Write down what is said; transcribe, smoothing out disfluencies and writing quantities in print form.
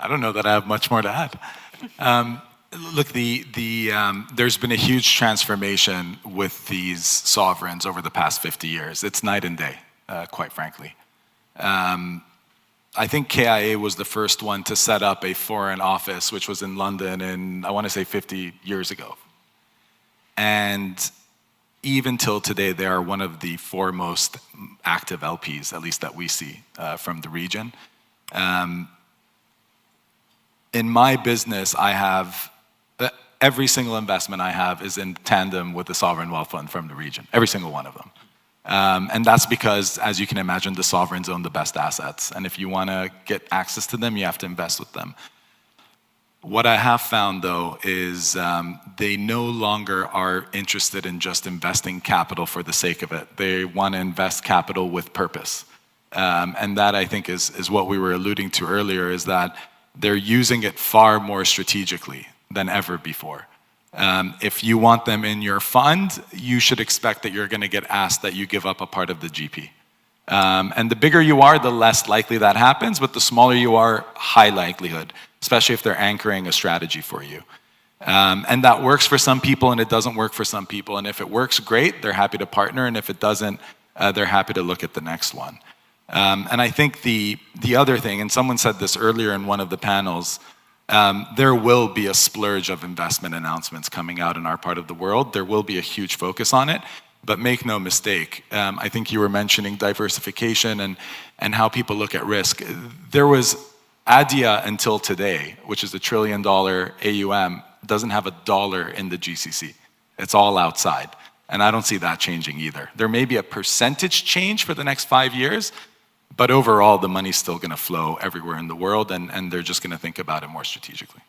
I don't know that I have much more to add. Look, there's been a huge transformation with these sovereigns over the past 50 years. It's night and day, quite frankly. I think KIA was the first one to set up a foreign office, which was in London in, I want to say 50 years ago. And even till today, they are one of the foremost active LPs, at least that we see from the region. In my business, I have, every single investment I have is in tandem with the sovereign wealth fund from the region, every single one of them. And that's because, as you can imagine, the sovereigns own the best assets. And if you want to get access to them, you have to invest with them. What I have found, though, is they no longer are interested in just investing capital for the sake of it. They want to invest capital with purpose. And that, I think, is what we were alluding to earlier, is that they're using it far more strategically than ever before. If you want them in your fund, you should expect that you're going to get asked that you give up a part of the GP. And the bigger you are, the less likely that happens, but the smaller you are, high likelihood, especially if they're anchoring a strategy for you. And that works for some people and it doesn't work for some people. And if it works, great, they're happy to partner. And if it doesn't, they're happy to look at the next one. And I think the other thing, and someone said this earlier in one of the panels, there will be a splurge of investment announcements coming out in our part of the world. There will be a huge focus on it, but make no mistake. I think you were mentioning diversification and how people look at risk. There was ADIA until today, which is $1 trillion AUM, doesn't have $1 in the GCC. It's all outside. And I don't see that changing either. There may be a percentage change for the next 5 years, but overall, the money's still going to flow everywhere in the world, and they're just going to think about it more strategically.